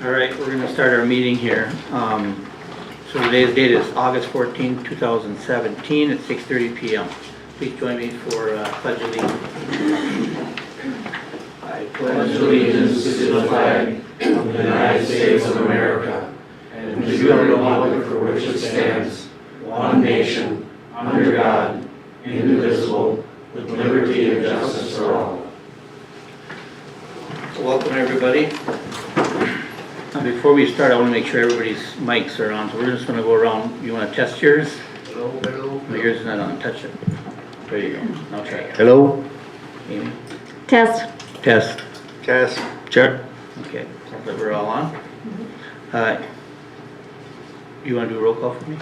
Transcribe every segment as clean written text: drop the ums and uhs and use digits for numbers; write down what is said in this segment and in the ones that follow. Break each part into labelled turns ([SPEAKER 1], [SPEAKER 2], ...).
[SPEAKER 1] All right, we're going to start our meeting here. So today's date is August 14, 2017 at 6:30 p.m. Please join me for Pledge of Allegiance. I
[SPEAKER 2] Pledge allegiance to the flag of the United States of America and to the republic for which it stands, one nation, under God, indivisible, with liberty and justice for all.
[SPEAKER 1] Welcome, everybody. Before we start, I want to make sure everybody's mics are on, so we're just going to go around. You want to test yours?
[SPEAKER 2] Hello, hello.
[SPEAKER 1] No, yours is not on. Touch it. There you go. Now try it.
[SPEAKER 3] Hello?
[SPEAKER 1] Amy?
[SPEAKER 4] Test.
[SPEAKER 1] Test.
[SPEAKER 3] Test.
[SPEAKER 1] Check. Okay, sounds like we're all on. You want to do a roll call for me?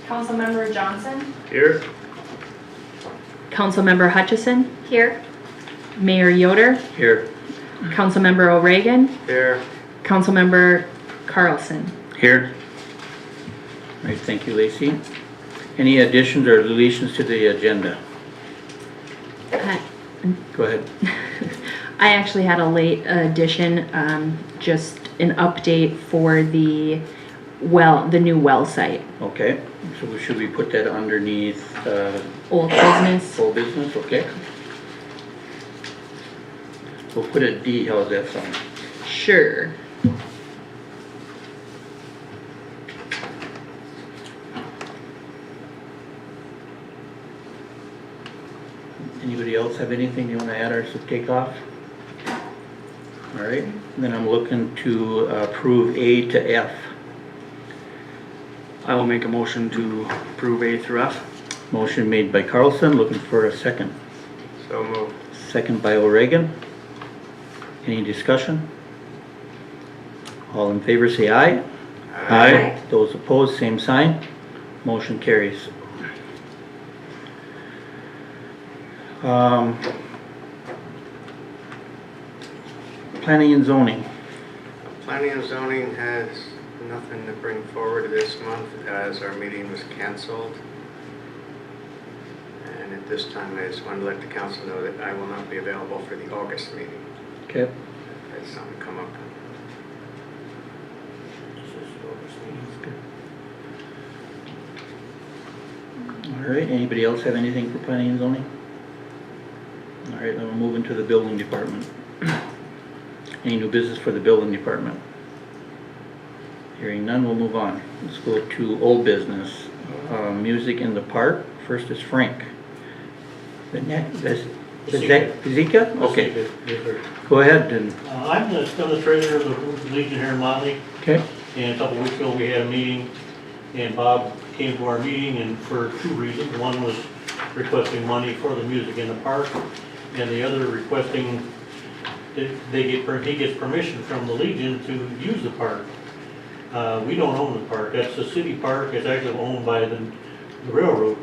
[SPEAKER 5] Councilmember Johnson?
[SPEAKER 3] Here.
[SPEAKER 4] Councilmember Hutchison.
[SPEAKER 5] Here.
[SPEAKER 4] Mayor Yoder.
[SPEAKER 1] Here.
[SPEAKER 4] Councilmember O'Regan.
[SPEAKER 3] Here.
[SPEAKER 4] Councilmember Carlson.
[SPEAKER 1] Here. All right, thank you, Lacey. Any additions or deletions to the agenda? Go ahead.
[SPEAKER 4] I actually had a late addition, just an update for the new well site.
[SPEAKER 1] Okay, so should we put that underneath
[SPEAKER 4] Old business.
[SPEAKER 1] full business? Okay. We'll put a D. How's that sound?
[SPEAKER 4] Sure.
[SPEAKER 1] Anybody else have anything you want to add or take off? All right, then I'm looking to approve A to F.
[SPEAKER 6] I will make a motion to approve A through F.
[SPEAKER 1] Motion made by Carlson, looking for a second.
[SPEAKER 3] So moved.
[SPEAKER 1] Second by O'Regan. Any discussion? All in favor say aye.
[SPEAKER 5] Aye.
[SPEAKER 1] Those opposed, same sign. Motion carries. Planning and zoning.
[SPEAKER 7] Planning and zoning has nothing to bring forward this month as our meeting was canceled. And at this time, I just wanted to let the council know that I will not be available for the August meeting.
[SPEAKER 1] Okay.
[SPEAKER 7] Has something come up.
[SPEAKER 1] All right, anybody else have anything for planning and zoning? All right, then we'll move into the building department. Any new business for the building department? Hearing none, we'll move on. Let's go to old business. Music in the park. First is Frank. Zika? Okay, go ahead and,
[SPEAKER 8] I'm still the treasurer of the Legion here in Motley,
[SPEAKER 1] okay,
[SPEAKER 8] and a couple weeks ago we had a meeting, and Bob came to our meeting, and for two reasons. One was requesting money for the music in the park, and the other requesting that he gets permission from the Legion to use the park. We don't own the park. That's the city park. It's actually owned by the railroad.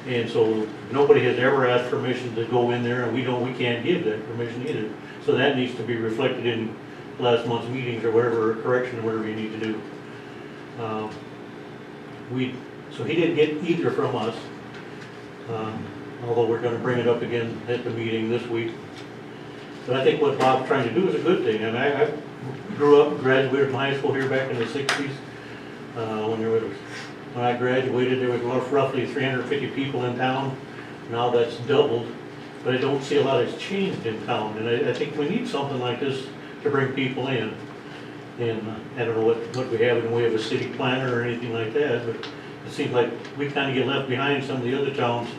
[SPEAKER 8] And so nobody has ever asked permission to go in there, and we can't give that permission either. So that needs to be reflected in last month's meetings or whatever, correction or whatever you need to do. So he didn't get either from us, although we're gonna bring it up again at the meeting this week. But I think what Bob's trying to do is a good thing. And I grew up, graduated from high school here back in the 60s, when I graduated, there was roughly 350 people in town. Now that's doubled, but I don't see a lot has changed in town. And I think we need something like this to bring people in. And I don't know what we have in the way of a city planner or anything like that, but it seems like we kind of get left behind some of the other towns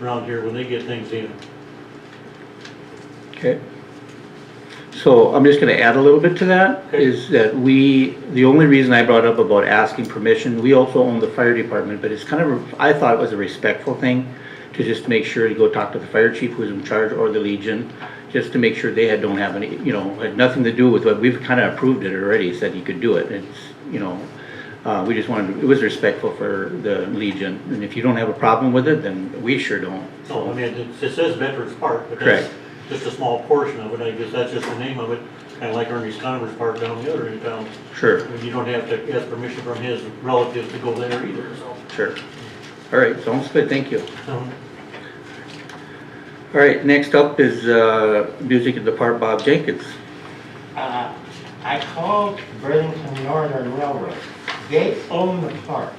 [SPEAKER 8] around here when they get things in.
[SPEAKER 1] Okay. So I'm just gonna add a little bit to that,
[SPEAKER 8] Okay.
[SPEAKER 1] is that the only reason I brought up about asking permission, we also own the fire department, but it's kind of, I thought it was a respectful thing to just make sure you go talk to the fire chief who's in charge or the Legion, just to make sure they don't have any, had nothing to do with what, we've kind of approved it already, said you could do it. It's, we just wanted, it was respectful for the Legion, and if you don't have a problem with it, then we sure don't.
[SPEAKER 8] So, I mean, it says Veterans Park, but
[SPEAKER 1] Correct.
[SPEAKER 8] that's just a small portion of it. I guess that's just the name of it, kind of like Ernie's Converse Park down the other end of town.
[SPEAKER 1] Sure,
[SPEAKER 8] I mean, you don't have to ask permission from his relatives to go there either, so.
[SPEAKER 1] sure. All right, sounds good, thank you.
[SPEAKER 8] um,
[SPEAKER 1] All right, next up is Music at the Park, Bob Jenkins.
[SPEAKER 5] I called Burlington Northern Railroad. They own the park.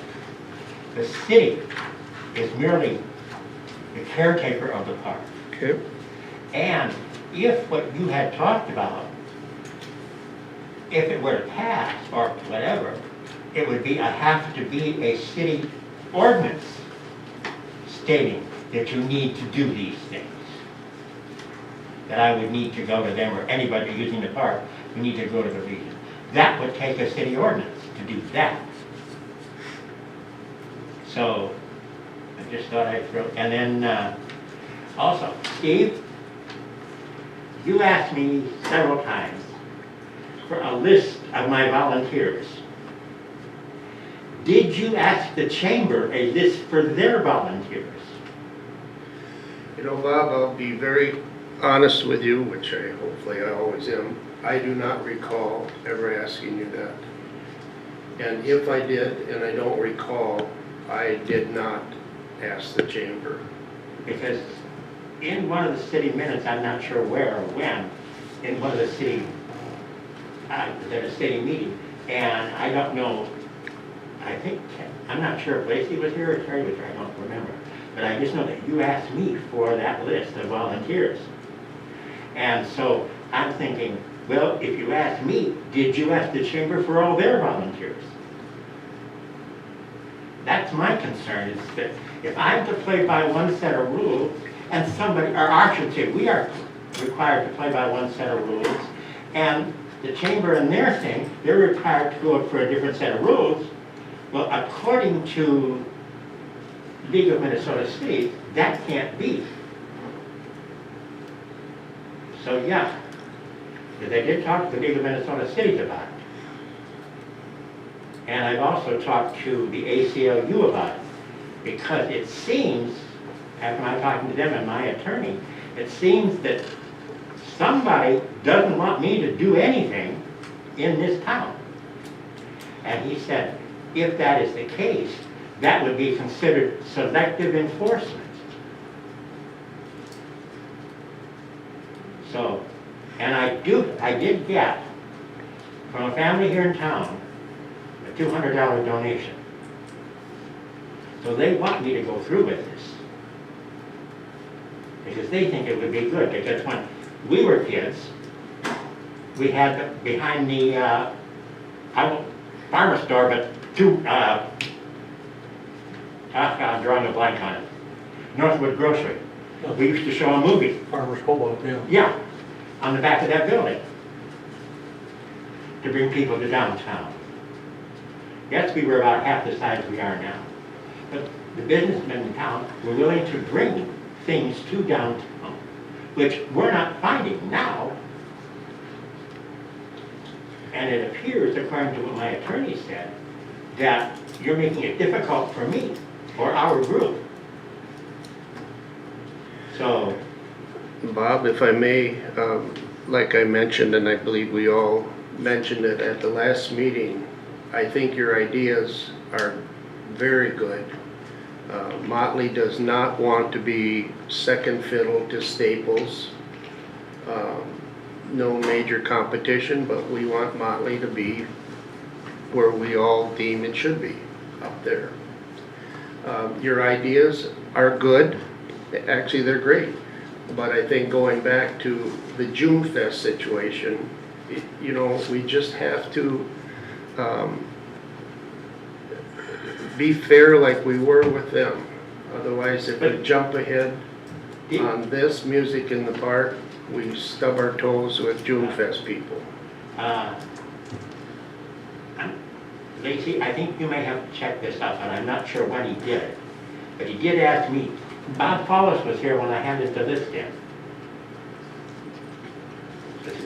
[SPEAKER 5] The city is merely the caretaker of the park.
[SPEAKER 1] Okay.
[SPEAKER 5] And if what you had talked about, if it were to pass or whatever, it would have to be a city ordinance stating that you need to do these things. That I would need to go to them, or anybody using the park, we need to go to the region. That would take a city ordinance to do that. So, I just thought I'd throw, and then, also, Steve, you asked me several times for a list of my volunteers. Did you ask the chamber a list for their volunteers?
[SPEAKER 3] You know, Bob, I'll be very honest with you, which hopefully I always am. I do not recall ever asking you that. And if I did, and I don't recall, I did not ask the chamber.
[SPEAKER 5] Because in one of the city minutes, I'm not sure where or when, in one of the city, I was at a city meeting, and I don't know, I think, I'm not sure if Lacey was here or Terry was here, I don't remember. But I just know that you asked me for that list of volunteers. And so I'm thinking, well, if you asked me, did you ask the chamber for all their volunteers? That's my concern, is that if I'm to play by one set of rules, and somebody, or I should say, we are required to play by one set of rules, and the chamber in their thing, they're required to go for a different set of rules. Well, according to League of Minnesota Cities, that can't be. So, yeah, because I did talk to the League of Minnesota Cities about it. And I've also talked to the ACLU about it, because it seems, after I'm talking to them and my attorney, it seems that somebody doesn't want me to do anything in this town. And he said, if that is the case, that would be considered selective enforcement. So, and I did get from a family here in town a $200 donation. So they want me to go through with this. Because they think it would be good, because when we were kids, we had behind the, I won't, farmer store, but I'm drawing a blank on it, Northwood Grocery. We used to show a movie.
[SPEAKER 8] Farmer's Cobalt, yeah.
[SPEAKER 5] Yeah, on the back of that building, to bring people to downtown. Yes, we were about half the size we are now. But the businessmen in town were willing to bring things to downtown, which we're not finding now. And it appears, according to what my attorney said, that you're making it difficult for me, or our group. So,
[SPEAKER 3] Bob, if I may, like I mentioned, and I believe we all mentioned it at the last meeting, I think your ideas are very good. Motley does not want to be second fiddle to Staples. No major competition, but we want Motley to be where we all deem it should be, up there. Your ideas are good. Actually, they're great. But I think going back to the June Fest situation, you know, we just have to, be fair like we were with them. Otherwise, if we jump ahead on this music in the park, we stub our toes with June Fest people.
[SPEAKER 5] Lacy, I think you may have checked this out, and I'm not sure when he did it. But he did ask me, Bob Follis was here when I handed the list in.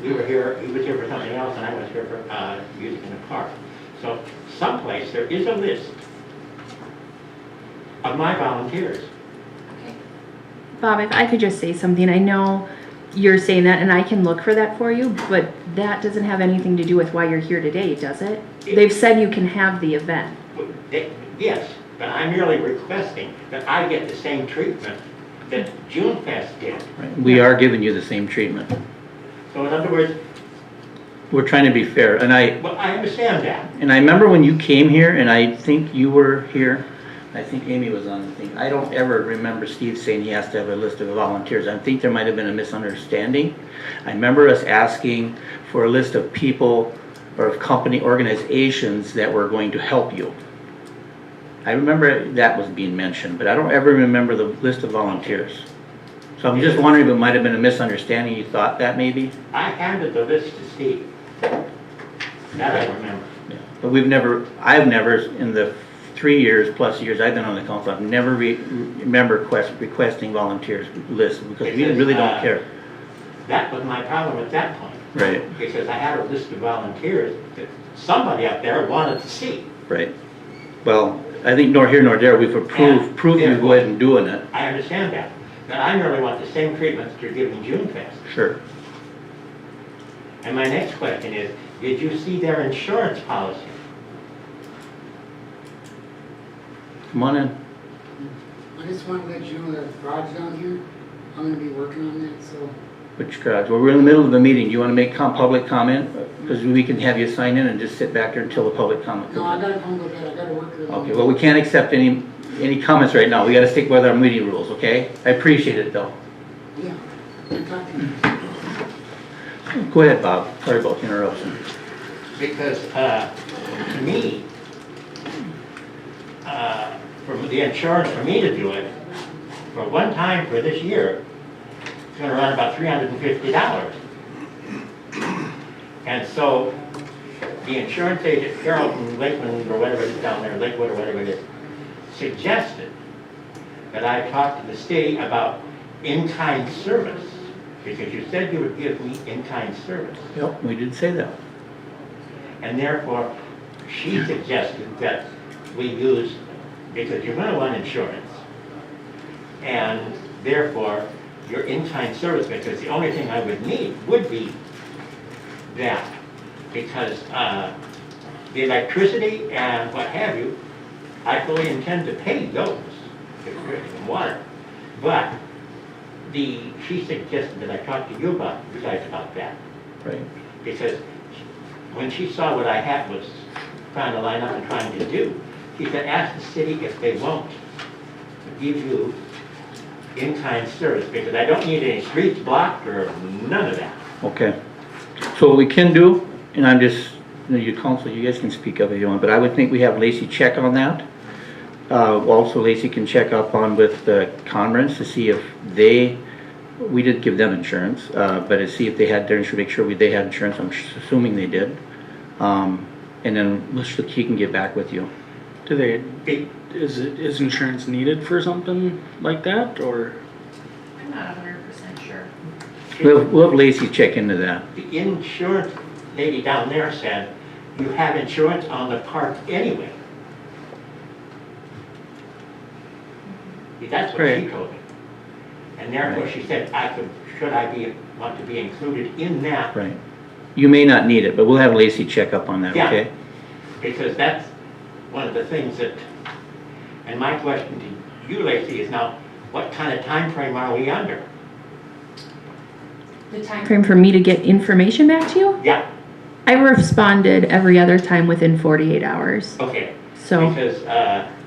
[SPEAKER 5] We were here, he was here for something else, and I was here for music in the park. So someplace there is a list of my volunteers.
[SPEAKER 4] Bob, if I could just say something, I know you're saying that, and I can look for that for you, but that doesn't have anything to do with why you're here today, does it? They've said you can have the event.
[SPEAKER 5] Yes, but I'm merely requesting that I get the same treatment that June Fest did.
[SPEAKER 1] Right. We are giving you the same treatment.
[SPEAKER 5] So in other words,
[SPEAKER 1] We're trying to be fair, and I
[SPEAKER 5] understand that.
[SPEAKER 1] remember when you came here, and I think you were here, I think Amy was on the thing. I don't ever remember Steve saying he has to have a list of volunteers. I think there might have been a misunderstanding. I remember us asking for a list of people or of company organizations that were going to help you. I remember that was being mentioned, but I don't ever remember the list of volunteers. So I'm just wondering if it might have been a misunderstanding. You thought that maybe?
[SPEAKER 5] I handed the list to Steve. That I remember.
[SPEAKER 1] Yeah. But I've never, in the 3 years plus years I've been on the council, I've never remember requesting volunteers lists because we really don't care.
[SPEAKER 5] That was my problem at that point.
[SPEAKER 1] Right,
[SPEAKER 5] Because I had a list of volunteers that somebody up there wanted to see.
[SPEAKER 1] right. Well, I think nor here nor there, we've proved you go ahead and doing it.
[SPEAKER 5] I understand that. But I merely want the same treatment that you're giving June Fest.
[SPEAKER 1] Sure.
[SPEAKER 5] And my next question is, did you see their insurance policy?
[SPEAKER 1] Come on in.
[SPEAKER 9] I just want to let you know that the garage down here, I'm gonna be working on that, so.
[SPEAKER 1] Which garage? Well, we're in the middle of the meeting. Do you want to make public comment? Because we can have you sign in and just sit back there until the public comment
[SPEAKER 9] No, I
[SPEAKER 1] comes in.
[SPEAKER 9] gotta come to bed, I gotta work.
[SPEAKER 1] Okay, well, we can't accept any comments right now. We got to stick with our meeting rules, okay? I appreciate it, though.
[SPEAKER 9] Yeah, I'm talking.
[SPEAKER 1] Go ahead, Bob. Sorry about the interruption.
[SPEAKER 5] Because to me, for the insurance for me to do it, for one time for this year, it's gonna run about $350. And so the insurance agent, Carol from Lakeland or whatever it is down there, Lakewood or whatever it is, suggested that I talk to the city about in-kind service, because you said you would give me in-kind service.
[SPEAKER 1] Yep, we did say that.
[SPEAKER 5] And therefore, she suggested that we use, because you're gonna want insurance, and therefore, your in-kind service, because the only thing I would need would be that, because the electricity and what have you, I fully intend to pay those, electricity and water. But she suggested that I talk to you guys about that,
[SPEAKER 1] Right.
[SPEAKER 5] because when she saw what I had was trying to line up and trying to do, she said, ask the city if they won't give you in-kind service, because I don't need any streets blocked or none of that.
[SPEAKER 1] Okay. So what we can do, and I'm just, you council, you guys can speak up if you want, but I would think we have Lacey check on that. Also, Lacey can check up on with the Conference to see if we did give them insurance, but to see if they had their insurance, make sure they had insurance. I'm assuming they did. And then he can get back with you.
[SPEAKER 6] Is insurance needed for something like that, or?
[SPEAKER 4] I'm not 100% sure.
[SPEAKER 1] We'll have Lacey check into that.
[SPEAKER 5] The insurance lady down there said, you have insurance on the park anyway. See, that's what she
[SPEAKER 6] Right.
[SPEAKER 5] told me. And therefore, she said, should I want to be included in that?
[SPEAKER 1] Right. You may not need it, but we'll have Lacey check up on that,
[SPEAKER 5] Yeah.
[SPEAKER 1] okay?
[SPEAKER 5] Because that's one of the things that, and my question to you, Lacey, is now, what kind of time frame are we under?
[SPEAKER 4] The time frame for me to get information back to you?
[SPEAKER 5] Yeah,
[SPEAKER 4] I responded every other time within 48 hours.
[SPEAKER 5] okay.
[SPEAKER 4] So
[SPEAKER 5] Because,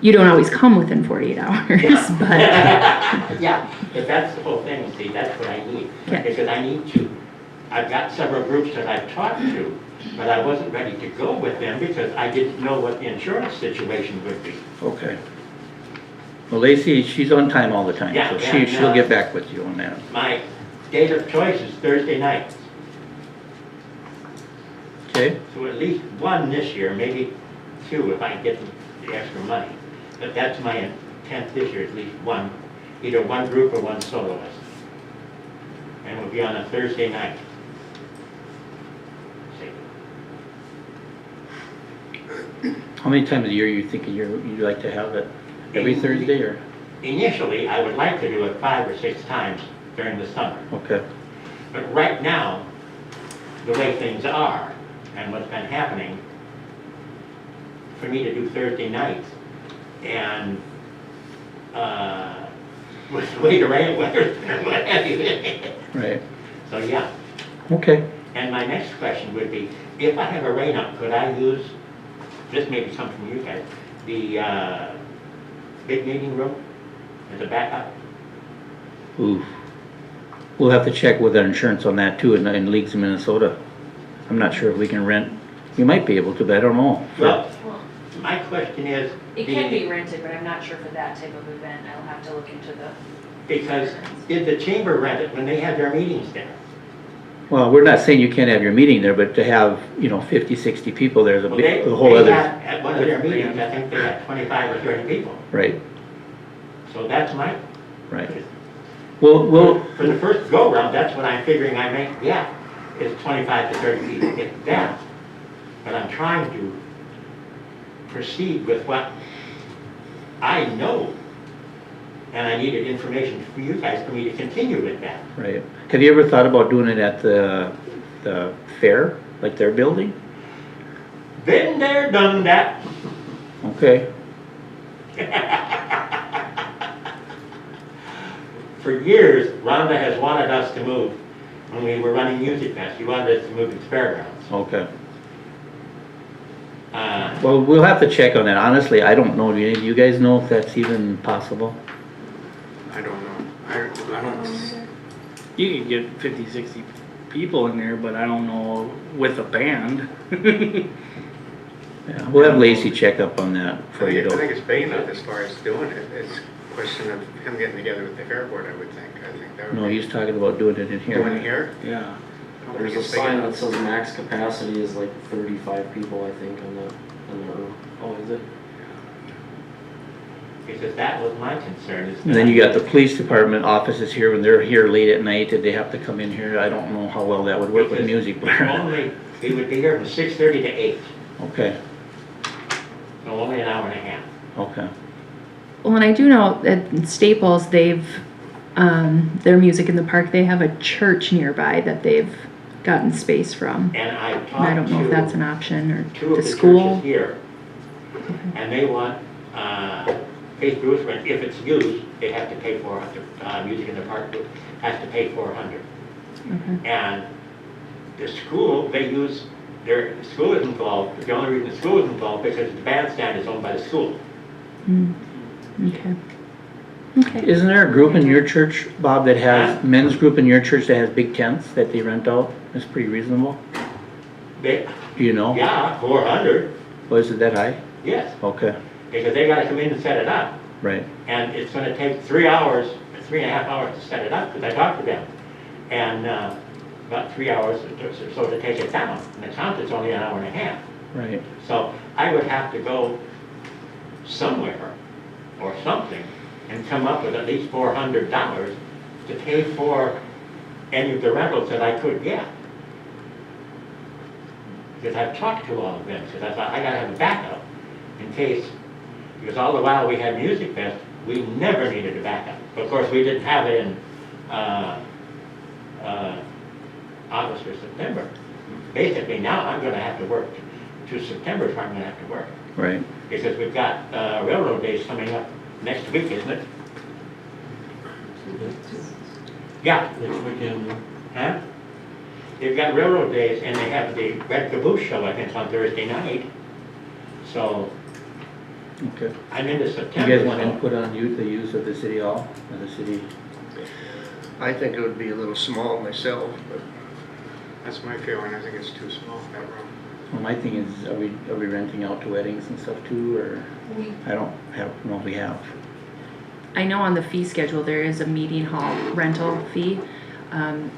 [SPEAKER 4] you don't always come within 48 hours, but
[SPEAKER 5] yeah, but that's the whole thing, see, that's what I need.
[SPEAKER 4] Okay.
[SPEAKER 5] Because I need to I've got several groups that I've talked to, but I wasn't ready to go with them because I didn't know what the insurance situation would be.
[SPEAKER 1] Okay. Well, Lacy, she's on time all the time,
[SPEAKER 5] Yeah,
[SPEAKER 1] so
[SPEAKER 5] and,
[SPEAKER 1] she'll get back with you on that.
[SPEAKER 5] My date of choice is Thursday nights,
[SPEAKER 1] Okay?
[SPEAKER 5] so at least one this year, maybe two if I get the extra money. But that's my intent this year, at least one, either one group or one soloist. And we'll be on a Thursday night.
[SPEAKER 1] How many times a year you thinking you'd like to have it? Every Thursday or?
[SPEAKER 5] Initially, I would like to do it 5 or 6 times during the summer.
[SPEAKER 1] Okay,
[SPEAKER 5] But right now, the way things are and what's been happening, for me to do Thursday nights and with the way the rain weather and what have you.
[SPEAKER 1] right,
[SPEAKER 5] So, yeah.
[SPEAKER 1] okay.
[SPEAKER 5] And my next question would be, if I have a rain out, could I use, this may come from you guys, the big meeting room as a backup?
[SPEAKER 1] Ooh. We'll have to check with our insurance on that too in Leagues of Minnesota. I'm not sure if we can rent, we might be able to, but I don't know.
[SPEAKER 5] Well, my question is.
[SPEAKER 4] It can be rented, but I'm not sure for that type of event. I'll have to look into the.
[SPEAKER 5] Because did the chamber rent it when they had their meetings there?
[SPEAKER 1] Well, we're not saying you can't have your meeting there, but to have, 50, 60 people there's a
[SPEAKER 5] Well,
[SPEAKER 1] big,
[SPEAKER 5] they
[SPEAKER 1] a whole
[SPEAKER 5] had,
[SPEAKER 1] other,
[SPEAKER 5] at one of their meetings, I think they had 25 or 30 people.
[SPEAKER 1] right,
[SPEAKER 5] So that's my,
[SPEAKER 1] right. We'll,
[SPEAKER 5] for the first go-round, that's what I'm figuring I may get, is 25 to 30 people, if that. But I'm trying to proceed with what I know. And I needed information from you guys for me to continue with that.
[SPEAKER 1] right. Have you ever thought about doing it at the fair, like their building?
[SPEAKER 5] Been there, done that.
[SPEAKER 1] Okay,
[SPEAKER 5] For years, Rhonda has wanted us to move, when we were running Music Fest, she wanted us to move to the fairgrounds.
[SPEAKER 1] okay.
[SPEAKER 5] Uh,
[SPEAKER 1] Well, we'll have to check on that. Honestly, I don't know. Do any of you guys know if that's even possible?
[SPEAKER 7] I don't know. I don't,
[SPEAKER 6] You could get 50, 60 people in there, but I don't know with a band.
[SPEAKER 1] Yeah, we'll have Lacy check up on that for you.
[SPEAKER 7] I think
[SPEAKER 1] though.
[SPEAKER 7] it's big enough as far as doing it. It's a question of him getting together with the fair board, I would think. I think that would
[SPEAKER 1] No,
[SPEAKER 7] be.
[SPEAKER 1] he's talking about doing it in here.
[SPEAKER 7] Doing it here?
[SPEAKER 6] Yeah.
[SPEAKER 7] I don't
[SPEAKER 2] There's
[SPEAKER 7] think
[SPEAKER 2] a
[SPEAKER 7] it's big
[SPEAKER 2] sign
[SPEAKER 7] enough.
[SPEAKER 2] that says max capacity is like 35 people, I think, on the room.
[SPEAKER 6] Oh, is it?
[SPEAKER 5] because that was my concern. is
[SPEAKER 1] And then
[SPEAKER 5] that-
[SPEAKER 1] you got the police department offices here, when they're here late at night, did they have to come in here? I don't know how well that would work with
[SPEAKER 5] because
[SPEAKER 1] music blaring.
[SPEAKER 5] Only, we would be here from 6:30 to 8,
[SPEAKER 1] Okay,
[SPEAKER 5] so only an hour and a half.
[SPEAKER 1] okay,
[SPEAKER 4] Well, and I do know at Staples, they've, their Music in the Park, they have a church nearby that they've gotten space from.
[SPEAKER 5] And I
[SPEAKER 4] And I don't
[SPEAKER 5] talked
[SPEAKER 4] know if that's
[SPEAKER 5] to
[SPEAKER 4] an option, or
[SPEAKER 5] 2 of
[SPEAKER 4] the
[SPEAKER 5] the
[SPEAKER 4] school.
[SPEAKER 5] churches here, and they want, Faith Bruce, if it's used, they have to pay for, Music in the Park has to pay $400.
[SPEAKER 4] Okay.
[SPEAKER 5] And the school, they use, their school is involved, the only reason the school is involved because the bandstand is owned by the school.
[SPEAKER 4] Mm. Okay. Okay.
[SPEAKER 1] Isn't there a group in your church, Bob, that has, men's group in your church that has big tents that they rent out? That's pretty reasonable,
[SPEAKER 5] They,
[SPEAKER 1] do you know?
[SPEAKER 5] yeah, 400,
[SPEAKER 1] Was it that high?
[SPEAKER 5] yes,
[SPEAKER 1] Okay,
[SPEAKER 5] because they gotta come in and set it up.
[SPEAKER 1] right,
[SPEAKER 5] And it's gonna take 3 hours, 3.5 hours to set it up, because I talked to them. And, about 3 hours or so to take it down. And the count is only an hour and a half.
[SPEAKER 1] right,
[SPEAKER 5] So I would have to go somewhere or something and come up with at least $400 to pay for any of the rentals that I could get. Because I've talked to all of them, because I thought I gotta have a backup in case, because all the while we had Music Fest, we never needed a backup. Of course, we didn't have it in August or September. Basically, now I'm gonna have to work to September is where I'm gonna have to work.
[SPEAKER 1] right.
[SPEAKER 5] Because we've got railroad days coming up next week, isn't it? Yeah,
[SPEAKER 8] Next weekend,
[SPEAKER 5] huh? They've got railroad days and they have the Red Caboose show, I think, on Thursday night. So
[SPEAKER 1] Okay.
[SPEAKER 5] I'm into
[SPEAKER 1] You
[SPEAKER 5] September.
[SPEAKER 1] guys want
[SPEAKER 5] so-
[SPEAKER 1] input on the use of the city hall, or the city?
[SPEAKER 3] I think it would be a little small myself, but
[SPEAKER 7] That's my feeling, I think it's too small for that room.
[SPEAKER 1] Well, my thing is, are we renting out to weddings and stuff too, or, I don't know if we have.
[SPEAKER 4] I know on the fee schedule, there is a meeting hall rental fee.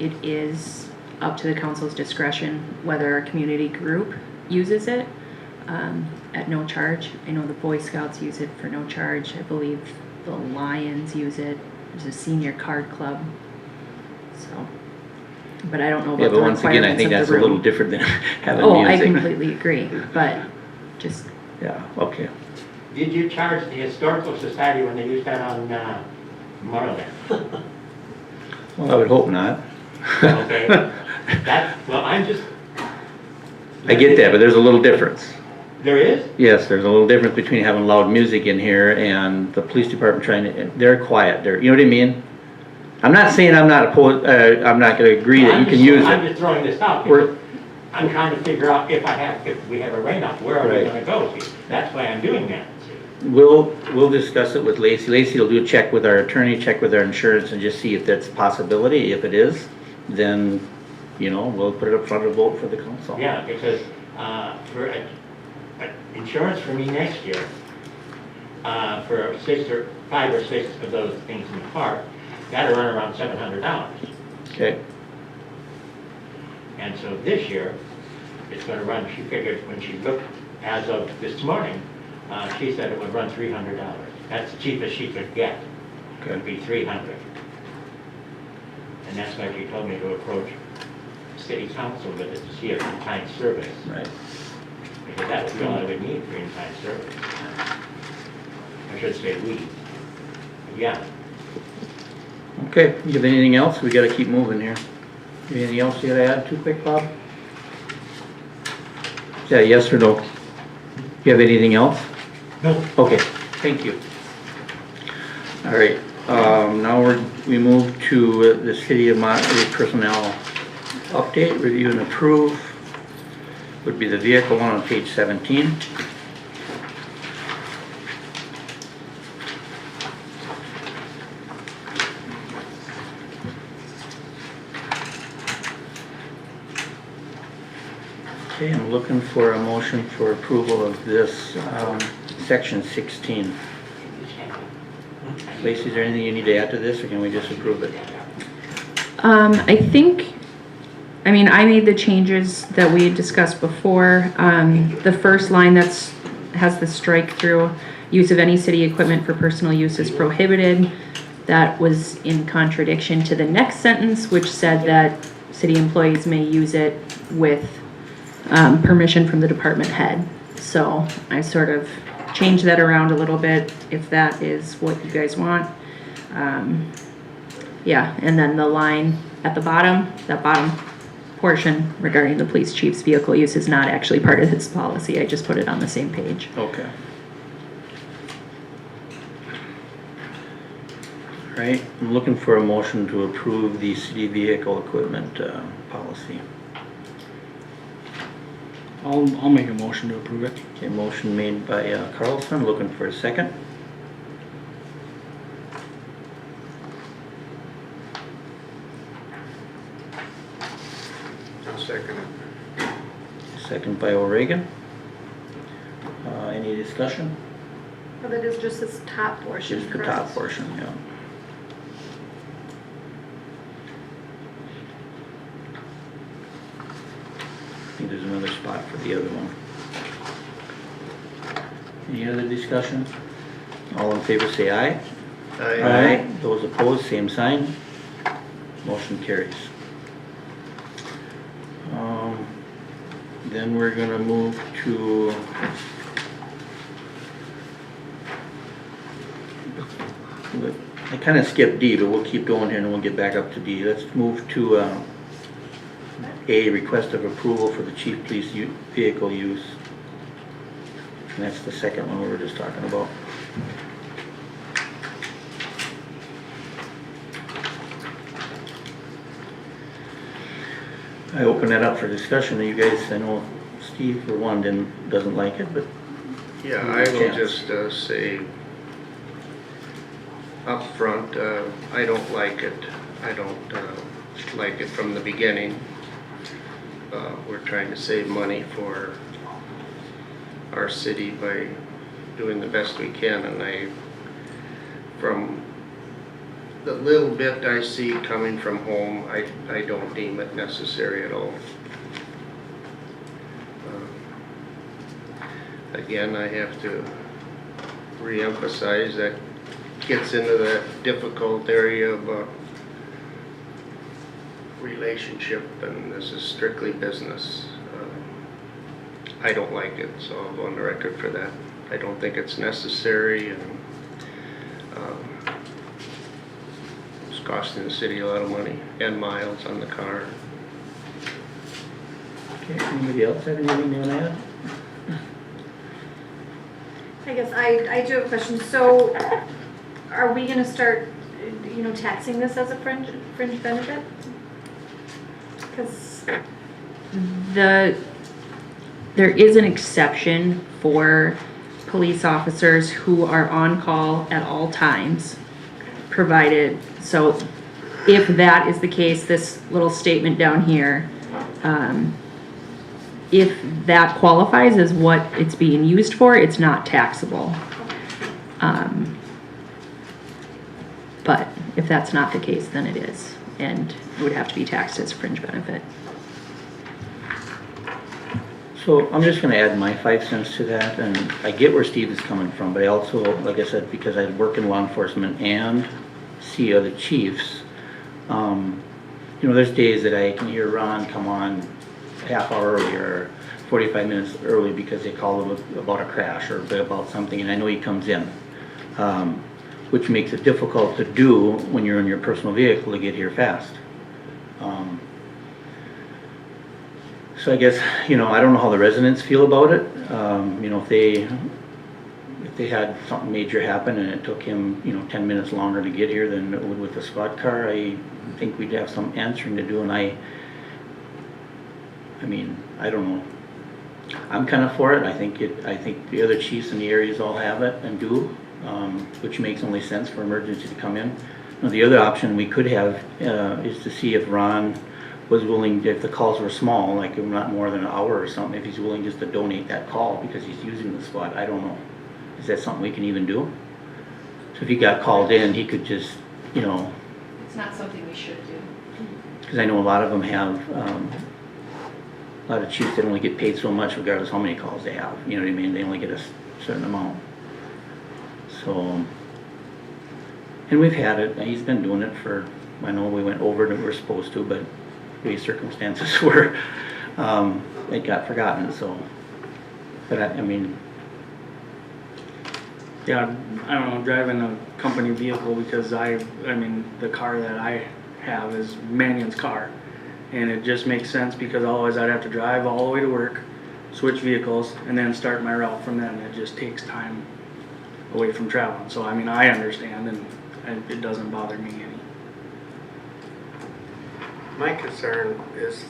[SPEAKER 4] It is up to the council's discretion whether a community group uses it at no charge. I know the Boy Scouts use it for no charge. I believe the Lions use it. There's a senior card club. So, but I don't know
[SPEAKER 1] Yeah,
[SPEAKER 4] about
[SPEAKER 1] but
[SPEAKER 4] the
[SPEAKER 1] once again, I
[SPEAKER 4] requirements
[SPEAKER 1] think
[SPEAKER 4] of the
[SPEAKER 1] that's a little
[SPEAKER 4] room.
[SPEAKER 1] different than having
[SPEAKER 4] Oh, I
[SPEAKER 1] music.
[SPEAKER 4] completely agree, but just,
[SPEAKER 1] Yeah, okay.
[SPEAKER 5] Did you charge the Historical Society when they used that on Marlin?
[SPEAKER 1] Well, I would hope not.
[SPEAKER 5] Okay, well, I'm just.
[SPEAKER 1] I get that, but there's a little difference.
[SPEAKER 5] There is?
[SPEAKER 1] Yes, there's a little difference between having loud music in here and the police department trying to, they're quiet, you know what I mean? I'm not saying I'm not opposed, I'm not gonna agree that you can use
[SPEAKER 5] I'm
[SPEAKER 1] it.
[SPEAKER 5] just throwing this out,
[SPEAKER 1] We're-
[SPEAKER 5] because I'm trying to figure out if we have a rain out, where are we
[SPEAKER 1] Right.
[SPEAKER 5] gonna go? See, that's why I'm doing that. see.
[SPEAKER 1] We'll discuss it with Lacey. Lacey will do a check with our attorney, check with our insurance, and just see if that's a possibility. If it is, then, we'll put it up front of vote for the council.
[SPEAKER 5] Yeah, because for insurance for me next year, for 5 or 6 of those things in the park, that'll run around $700.
[SPEAKER 1] Okay,
[SPEAKER 5] And so this year, it's gonna run, she figured, when she looked as of this morning, she said it would run $300. That's the cheapest she could get,
[SPEAKER 1] okay.
[SPEAKER 5] would be $300. And that's why she told me to approach city council with it to see if in-kind service,
[SPEAKER 1] Right.
[SPEAKER 5] because that would be all I would need for in-kind service. I should say we. Yeah,
[SPEAKER 1] Okay, you have anything else? We gotta keep moving here. Anything else you gotta add too quick, Bob? Yeah, yes or no? You have anything else?
[SPEAKER 5] no,
[SPEAKER 1] Okay, thank you. All right, now we move to the City of Monterey personnel update, review and approve. Would be the vehicle one on page 17. Okay, I'm looking for a motion for approval of this, section 16. Lacey, is there anything you need to add to this, or can we just approve it?
[SPEAKER 4] I think, I made the changes that we had discussed before. The first line has the strike through, use of any city equipment for personal use is prohibited. That was in contradiction to the next sentence, which said that city employees may use it with permission from the department head. So I sort of changed that around a little bit, if that is what you guys want. Yeah, and then the line at the bottom, that bottom portion regarding the police chief's vehicle use is not actually part of this policy. I just put it on the same page.
[SPEAKER 1] Okay. All right, I'm looking for a motion to approve the city vehicle equipment policy.
[SPEAKER 6] I'll make a motion to approve it.
[SPEAKER 1] Okay, motion made by Carlson, looking for a second.
[SPEAKER 7] I'll second it.
[SPEAKER 1] Second by O'Regan. Any discussion?
[SPEAKER 10] Well, that is just this top portion,
[SPEAKER 1] Just the
[SPEAKER 10] correct?
[SPEAKER 1] top portion, yeah. I think there's another spot for the other one. Any other discussion? All in favor say aye.
[SPEAKER 3] I
[SPEAKER 1] Those opposed, same sign. Motion carries. Then we're gonna move to I kinda skipped D, but we'll keep going here and we'll get back up to D. Let's move to A, request of approval for the chief police vehicle use. And that's the second one we were just talking about. I open that up for discussion. You guys, I know Steve for one doesn't like it, but
[SPEAKER 3] Yeah, I will just say up front, I don't like it. I don't like it from the beginning. we're trying to save money for our city by doing the best we can, and from the little bit I see coming from home, I don't deem it necessary at all. Again, I have to re-emphasize that gets into that difficult area of relationship, and this is strictly business. I don't like it, so I'll go on the record for that. I don't think it's necessary, and it's costing the city a lot of money and miles on the car.
[SPEAKER 1] Okay, anybody else have anything they want to add?
[SPEAKER 10] I guess I do have a question. So are we gonna start, taxing this as a fringe benefit? Because
[SPEAKER 4] There is an exception for police officers who are on call at all times, provided, so if that is the case, this little statement down here, if that qualifies as what it's being used for, it's not taxable. But if that's not the case, then it is, and it would have to be taxed as fringe benefit.
[SPEAKER 1] So I'm just gonna add my 5 cents to that, and I get where Steve is coming from, but I also, like I said, because I work in law enforcement and see other chiefs, there's days that I can hear Ron come on half hour early or 45 minutes early because they call him about a crash or about something, and I know he comes in, which makes it difficult to do when you're in your personal vehicle to get here fast. So I guess, I don't know how the residents feel about it. If they had something major happen and it took him, 10 minutes longer to get here than it would with the squad car, I think we'd have some answering to do, and I don't know. I'm kind of for it. I think the other chiefs in the areas all have it and do, which makes only sense for emergency to come in. Now, the other option we could have is to see if Ron was willing, if the calls were small, like not more than an hour or something, if he's willing just to donate that call because he's using the squad. I don't know. Is that something we can even do? So if he got called in, he could just,
[SPEAKER 10] it's not something we should do.
[SPEAKER 1] because I know a lot of them have, a lot of chiefs, they only get paid so much regardless how many calls they have. You know what I mean? They only get a certain amount. So, and we've had it. He's been doing it for, I know we went over than we were supposed to, but the circumstances were, it got forgotten, so. But
[SPEAKER 6] Yeah, I don't know, driving a company vehicle because the car that I have is Mannion's car. And it just makes sense because otherwise I'd have to drive all the way to work, switch vehicles, and then start my route from then. It just takes time away from traveling. So, I understand and it doesn't bother me any.
[SPEAKER 7] My concern is,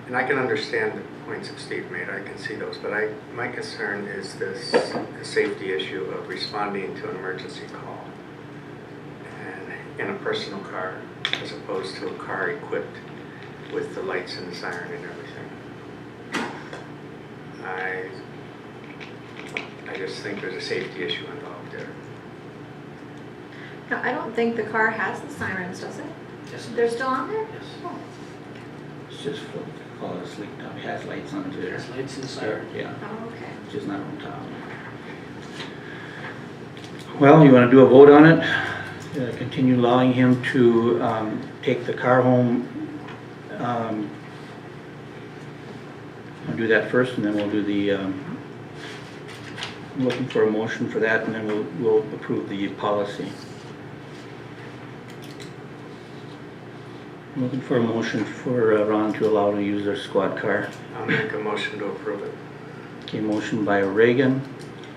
[SPEAKER 7] and I can understand the points that Steve made, I can see those, but my concern is the safety issue of responding to an emergency call and in a personal car as opposed to a car equipped with the lights and the siren and everything. I just think there's a safety issue involved there.
[SPEAKER 10] No, I don't think the car has the sirens, does it?
[SPEAKER 1] Yes.
[SPEAKER 10] They're still on there?
[SPEAKER 1] Yes.
[SPEAKER 10] Oh.
[SPEAKER 1] It's just for, call it a sleep top. It has lights on it there.
[SPEAKER 6] There's lights inside.
[SPEAKER 1] Yeah,
[SPEAKER 10] Oh, okay.
[SPEAKER 1] just not on top. Well, you want to do a vote on it? Continue allowing him to take the car home. I'll do that first, and then we'll do the, I'm looking for a motion for that, and then we'll approve the policy. I'm looking for a motion for Ron to allow to use their squad car.
[SPEAKER 7] I'll make a motion to approve it.
[SPEAKER 1] Okay, motion by Reagan.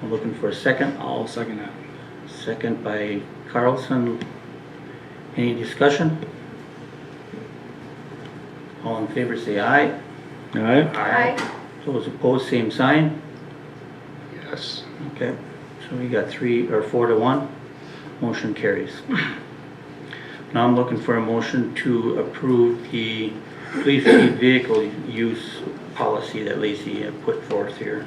[SPEAKER 1] I'm looking for a second.
[SPEAKER 6] I'll second that.
[SPEAKER 1] Second by Carlson. Any discussion? All in favor say aye.
[SPEAKER 6] Alright.
[SPEAKER 10] Aye.
[SPEAKER 1] Those opposed, same sign.
[SPEAKER 3] Yes.
[SPEAKER 1] Okay, so we got 4 to 1. Motion carries. Now I'm looking for a motion to approve the police chief vehicle use policy that Lacey had put forth here.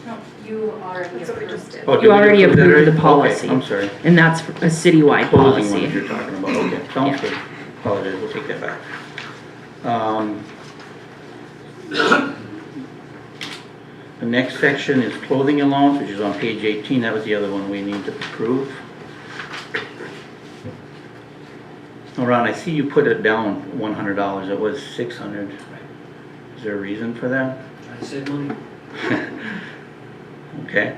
[SPEAKER 4] No, you already
[SPEAKER 10] That's what we just did.
[SPEAKER 1] Oh, did
[SPEAKER 4] You
[SPEAKER 1] we
[SPEAKER 4] already
[SPEAKER 1] approve that
[SPEAKER 4] approved the
[SPEAKER 1] already?
[SPEAKER 4] policy.
[SPEAKER 1] Okay, I'm sorry.
[SPEAKER 4] And that's a citywide
[SPEAKER 1] Closing ones
[SPEAKER 4] policy.
[SPEAKER 1] you're talking about, okay, sounds
[SPEAKER 4] Yeah.
[SPEAKER 1] good. Apologize, we'll take that back. The next section is clothing allowance, which is on page 18, that was the other one we need to approve. Oh, Ron, I see you put it down $100, it was $600. Is there a reason for that?
[SPEAKER 2] I save money.
[SPEAKER 1] Okay.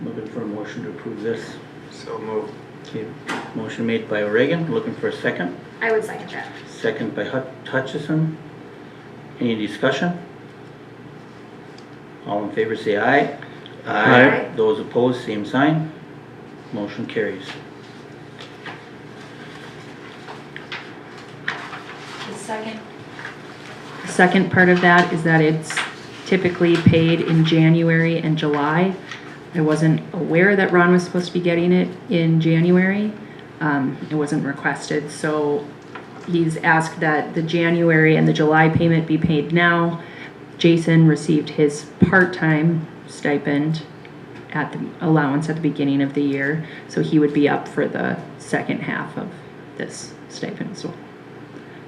[SPEAKER 1] Looking for a motion to approve this.
[SPEAKER 7] So moved.
[SPEAKER 1] Okay, motion made by Reagan, looking for a second.
[SPEAKER 10] I would second that.
[SPEAKER 1] Second by Hutchison. Any discussion? All in favor say aye.
[SPEAKER 10] Aye.
[SPEAKER 1] Those opposed, same sign. Motion carries.
[SPEAKER 4] The second part of that is that it's typically paid in January and July. I wasn't aware that Ron was supposed to be getting it in January. It wasn't requested, so he's asked that the January and the July payment be paid now. Jason received his part-time stipend at the allowance at the beginning of the year, so he would be up for the second half of this stipend as well.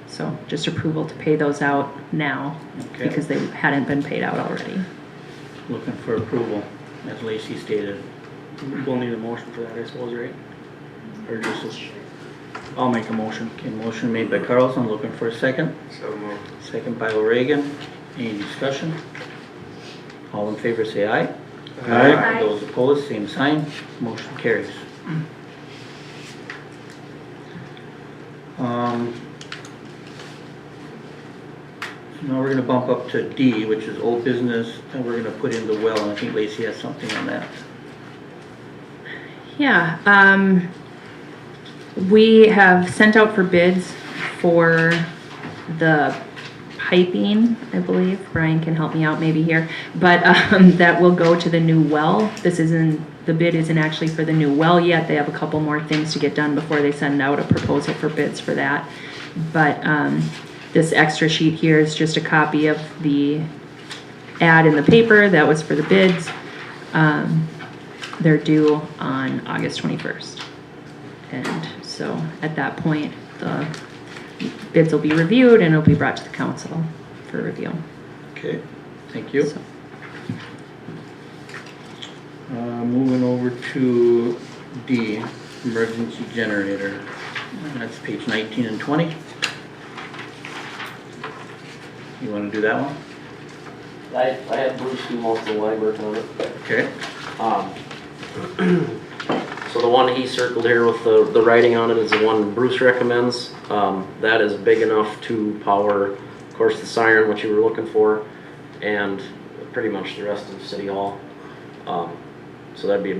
[SPEAKER 4] So just approval to pay those out now
[SPEAKER 1] Okay.
[SPEAKER 4] because they hadn't been paid out already.
[SPEAKER 1] Looking for approval, as Lacey stated.
[SPEAKER 6] We'll need a motion for that, I suppose, right? Or just, I'll make a motion.
[SPEAKER 1] Okay, motion made by Carlson, looking for a second.
[SPEAKER 7] So moved.
[SPEAKER 1] Second by O'Regan. Any discussion? All in favor say aye.
[SPEAKER 10] Aye.
[SPEAKER 1] Those opposed, same sign. Motion carries. So now we're gonna bump up to D, which is old business, and we're gonna put in the well, and I think Lacey has something on that.
[SPEAKER 4] Yeah, we have sent out for bids for the piping, I believe. Brian can help me out maybe here, but that will go to the new well. The bid isn't actually for the new well yet. They have a couple more things to get done before they send out a proposal for bids for that. But this extra sheet here is just a copy of the ad in the paper that was for the bids. They're due on August 21st. And so at that point, the bids will be reviewed and it'll be brought to the council for review.
[SPEAKER 1] Okay, thank you.
[SPEAKER 4] So,
[SPEAKER 1] Moving over to D, emergency generator. That's page 19 and 20. You wanna do that one?
[SPEAKER 2] I had Bruce do most of the legwork on it.
[SPEAKER 1] Okay.
[SPEAKER 2] So the one he circled here with the writing on it is the one Bruce recommends. That is big enough to power, of course, the siren, which you were looking for, and pretty much the rest of City Hall. So that'd be